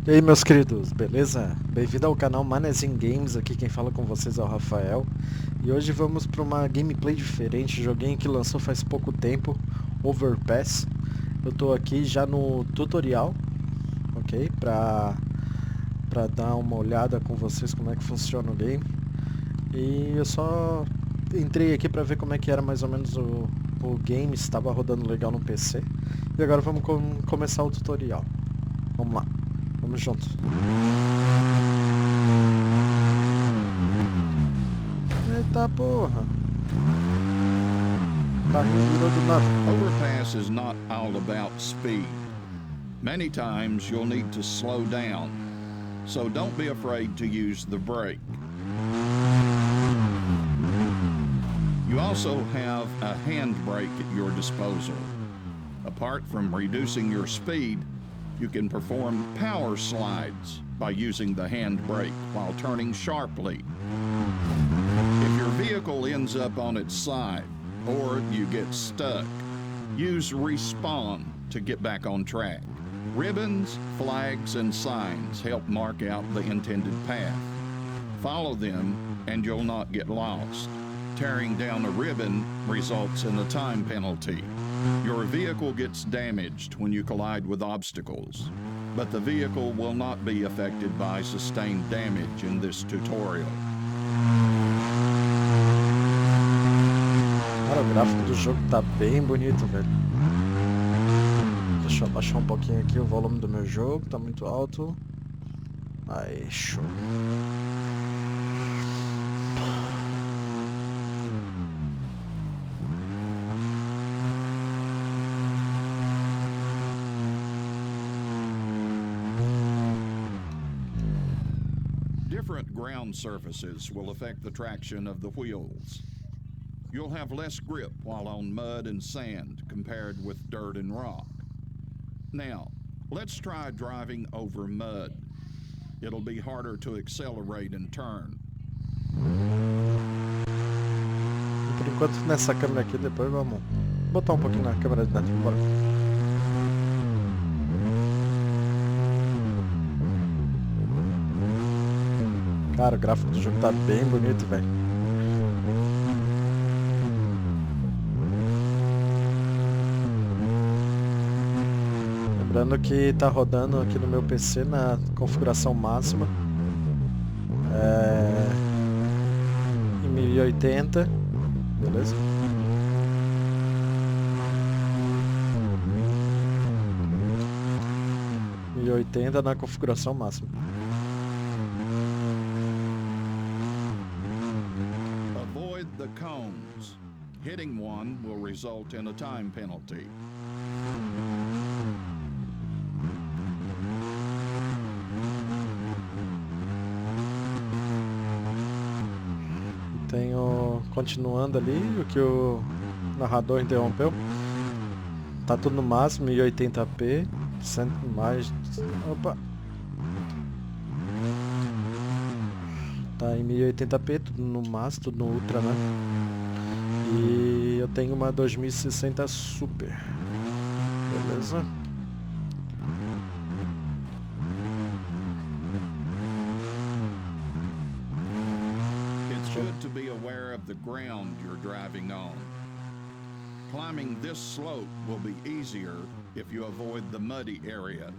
E aí, meus queridos, beleza? Bem-vindo ao canal Manezinho Games, aqui quem fala com vocês é o Rafael. E hoje vamos para uma gameplay diferente, joguinho que lançou faz pouco tempo, OverPass. Eu tô aqui já no tutorial, ok? Pra dar uma olhada com vocês como é que funciona o game. E eu só entrei aqui pra ver como é que era mais ou menos o game, se estava rodando legal no PC. E agora vamos começar o tutorial. Vamos lá. Vamos juntos. Eita porra. Carrinho virou do nada. Overpass is not all about speed. Many times you'll need to slow down, so don't be afraid to use the brake. You also have a handbrake at your disposal. Apart from reducing your speed, you can perform power slides by using the handbrake while turning sharply. If your vehicle ends up on its side or you get stuck, use respawn to get back on track. Ribbons, flags, and signs help mark out the intended path. Follow them and you'll not get lost. Tearing down a ribbon results in a time penalty. Your vehicle gets damaged when you collide with obstacles, but the vehicle will not be affected by sustained damage in this tutorial. Cara, o gráfico do jogo tá bem bonito, velho. Deixa eu abaixar um pouquinho aqui o volume do meu jogo, tá muito alto. Aí, show. Different ground surfaces will affect the traction of the wheels. You'll have less grip while on mud and sand compared with dirt and rock. Now, let's try driving over mud. It'll be harder to accelerate and turn. Por enquanto nessa câmera aqui, depois vamos botar um pouquinho na câmera de dentro, bora. Cara, o gráfico do jogo tá bem bonito, velho. Lembrando que tá rodando aqui no meu PC na configuração máxima. Em 1080, beleza? E 80 na configuração máxima. Avoid the cones. Hitting one will result in a time penalty. Tenho, continuando ali, o que o narrador interrompeu. Tá tudo no máximo, 1080p, mais... Opa! Tá em 1080p, tudo no máximo, tudo no ultra, né? E eu tenho uma 2060 Super. Beleza? Good to be aware of the ground you're driving on. Climbing this slope will be easier if you avoid the muddy areas.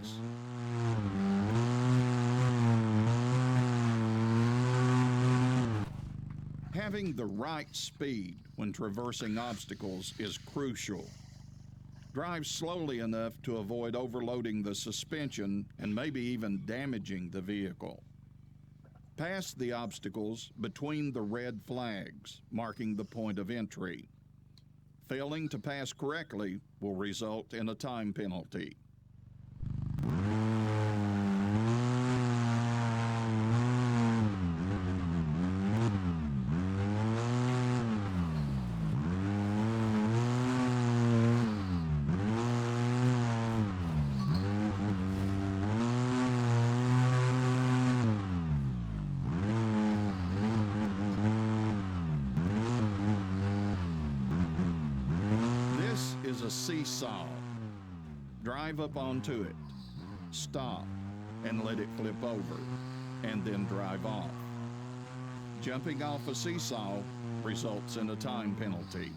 Having the right speed when traversing obstacles is crucial. Drive slowly enough to avoid overloading the suspension and maybe even damaging the vehicle. Pass the obstacles between the red flags, marking the point of entry. Failing to pass correctly will result in a time penalty. A seesaw. Drive up onto it. Stop. and let it flip over, and then drive off. Jumping off a seesaw results in a time penalty.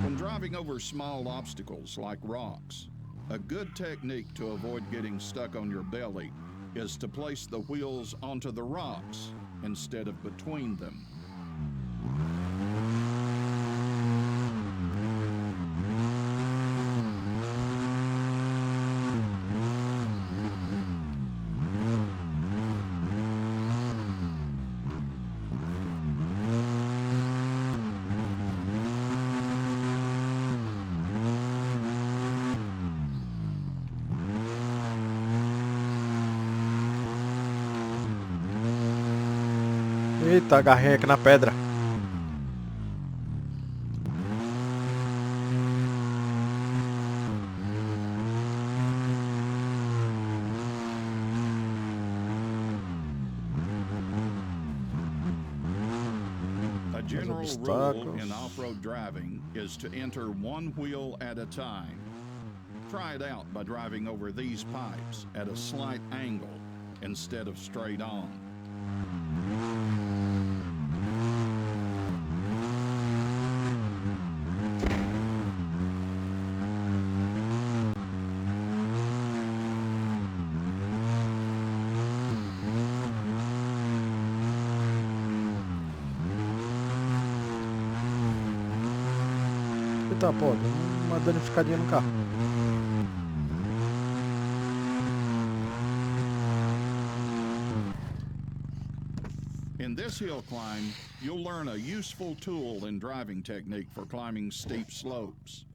When driving over small obstacles like rocks, a good technique to avoid getting stuck on your belly is to place the wheels onto the rocks instead of between them. Eita, agarrei aqui na pedra. A general rule in off-road driving is to enter one wheel at a time. Try it out by driving over these pipes at a slight angle instead of straight on. Eita, pô, deu uma danificadinha no carro. In this hill climb, you'll learn a useful tool in driving technique for climbing steep slopes.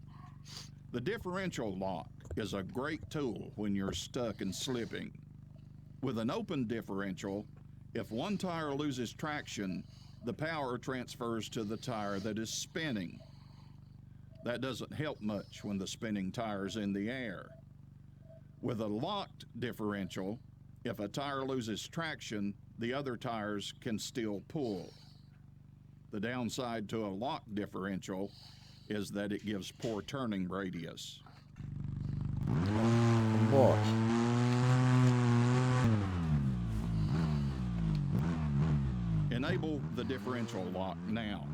The differential lock is a great tool when you're stuck and slipping. With an open differential, if one tire loses traction, the power transfers to the tire that is spinning. That doesn't help much when the spinning tire's in the air. With a locked differential, if a tire loses traction, the other tires can still pull. The downside to a locked differential is that it gives poor turning radius. Boa. Enable the differential lock now.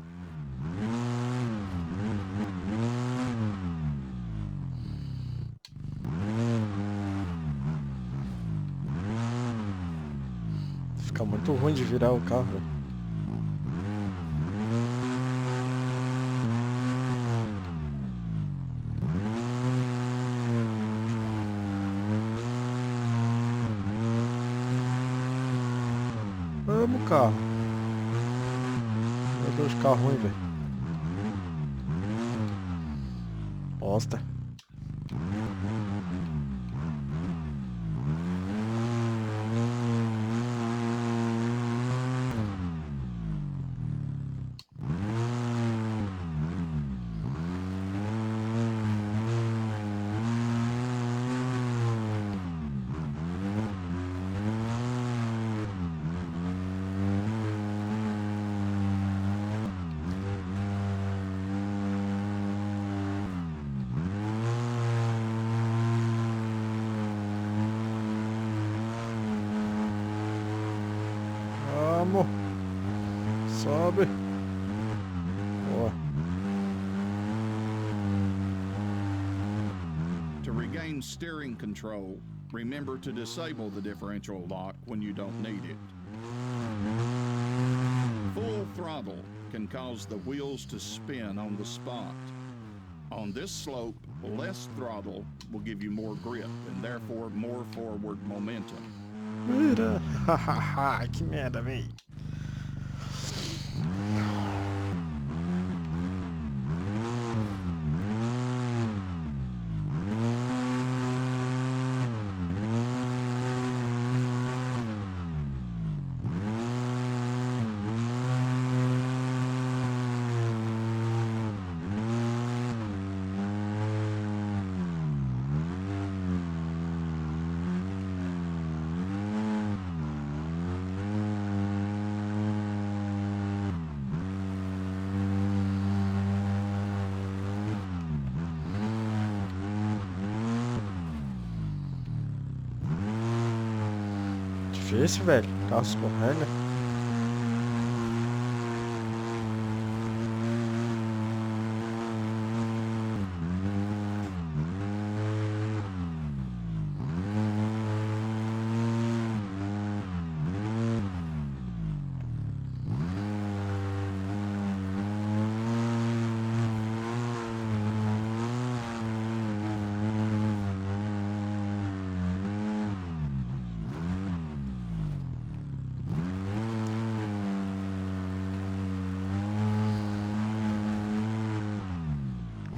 Fica muito ruim de virar o carro, velho. Amo o carro. Meu Deus, carro ruim, velho. Bosta. Vamos. Sobe. Boa. To regain steering control, remember to disable the differential lock when you don't need it. Full throttle can cause the wheels to spin on the spot. On this slope, less throttle will give you more grip and therefore more forward momentum. Mira. Hahaha, que merda, véi. difícil, velho. O carro escorrega.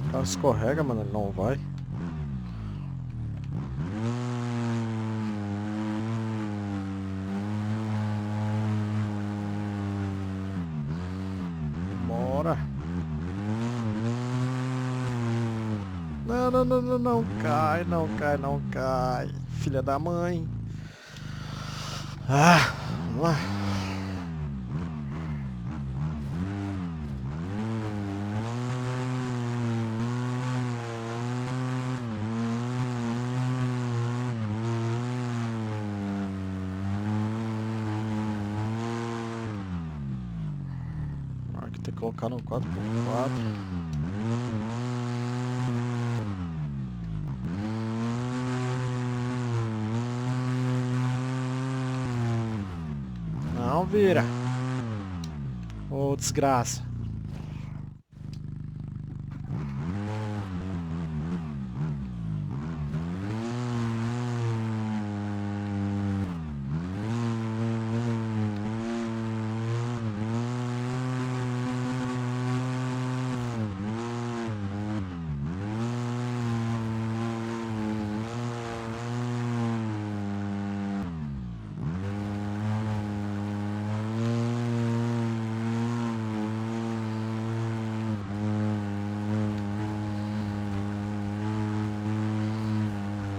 O carro escorrega, mano, ele não vai. Bora. Não, não, não, não, não cai, não cai, não cai. Filha da mãe. Ah, vamos lá. Aqui tem que colocar no 4x4. Não vira. Ô, desgraça.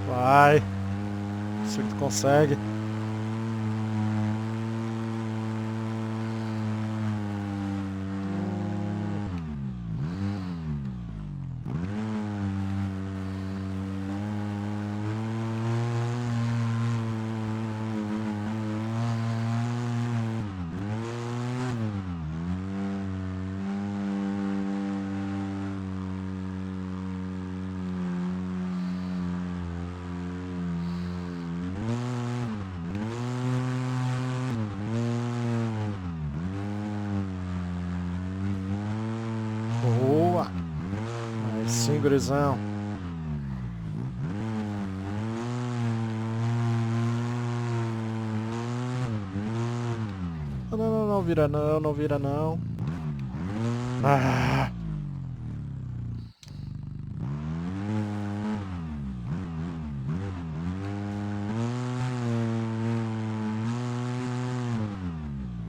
Vai. Sei que tu consegue. Boa. Aí sim, gurizão. Não, não, não, não vira não, não vira não. Ah.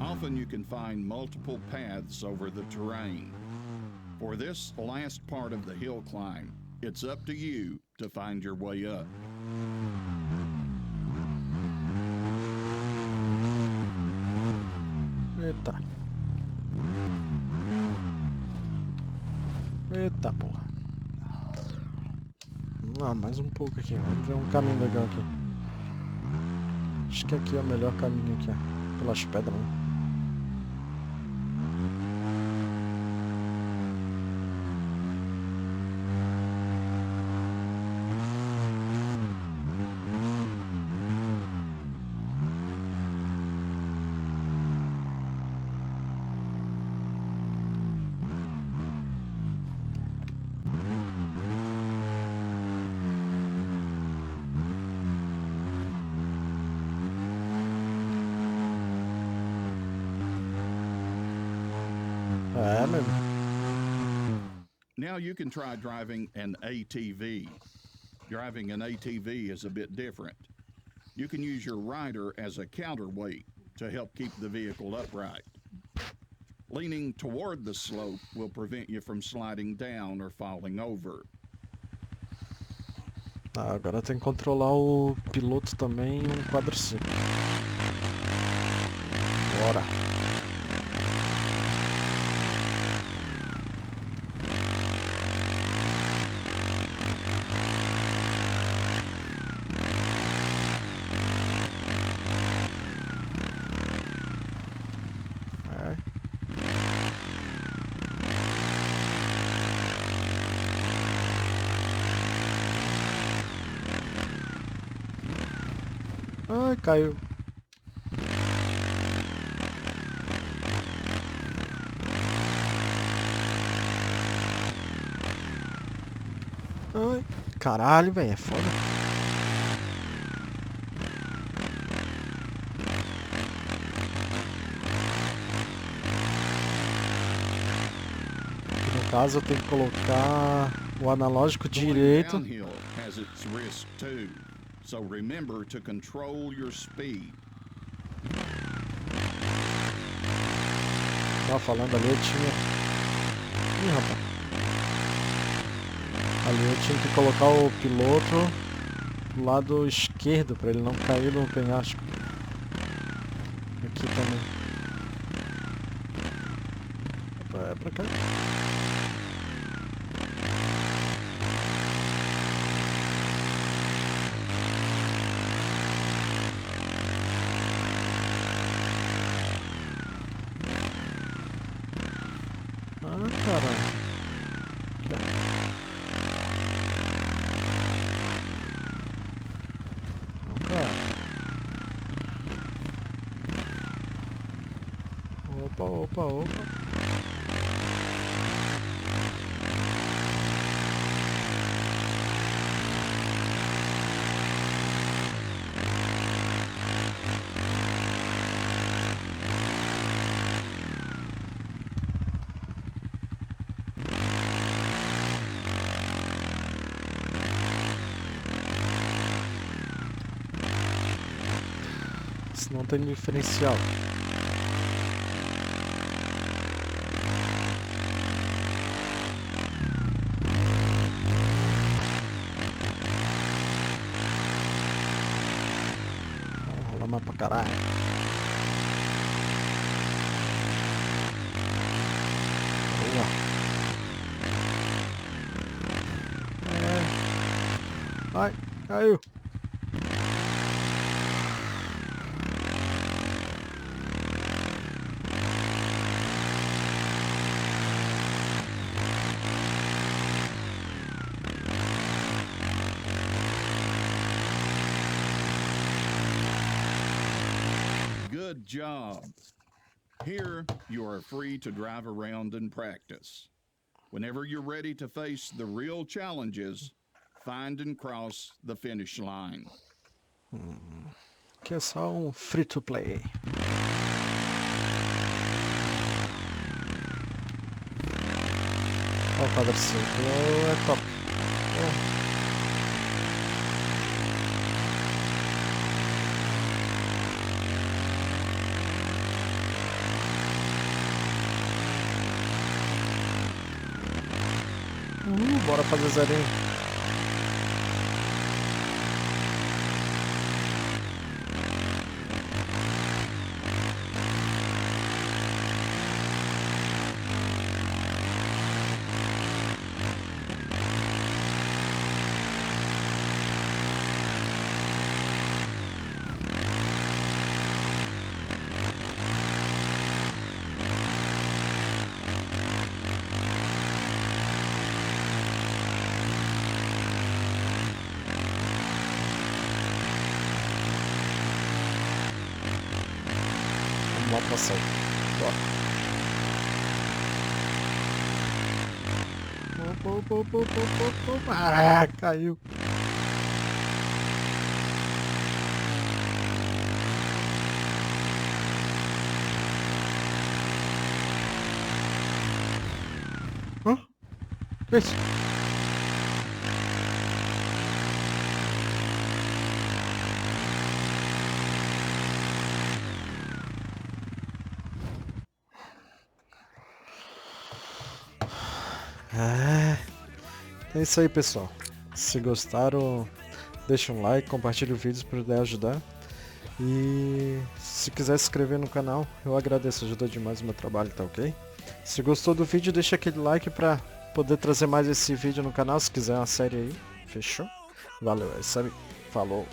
Often you can find multiple paths over the terrain. For this last part of the hill climb, it's up to you to find your way up. Eita. Eita porra. Vamos lá, mais um pouco aqui. Vamos ver um caminho legal aqui. Acho que aqui é o melhor caminho aqui, ó. Pelas pedras, né? É, meu. Now you can try driving an ATV. Driving an ATV is a bit different. You can use your rider as a counterweight to help keep the vehicle upright. Leaning toward the slope will prevent you from sliding down or falling over. Ah, agora tem que controlar o piloto também e um quadriciclo. Bora. Ai, caiu. Ai, caralho, velho, é foda. No caso, eu tenho que colocar o analógico direito. Downhill has its risk too, so remember to control your speed. Tava falando ali, eu tinha... Ih, rapaz. Ali eu tinha que colocar o piloto do lado esquerdo pra ele não cair no penhasco. Aqui também. É pra cá. Ah, caralho. Opa, opa, opa. Não tem diferencial. Lama pra caralho. Boa. Ai, caiu. Good job. Here, you are free to drive around and practice. Whenever you're ready to face the real challenges, find and cross the finish line. Que é só free to play. Ó, o quadriciclo é top. Bora fazer zerinho. Vamos lá passar. Bora. Opa, opa, opa, opa, opa. Ah, caiu. Hã? Que isso? É isso aí, pessoal. Se gostaram, deixa um like, compartilha o vídeo se puder ajudar. E se quiser se inscrever no canal, eu agradeço, ajuda demais o meu trabalho, tá ok? Se gostou do vídeo, deixa aquele like pra poder trazer mais esse vídeo no canal, se quiser uma série aí. Fechou? Valeu, é isso aí. Falou.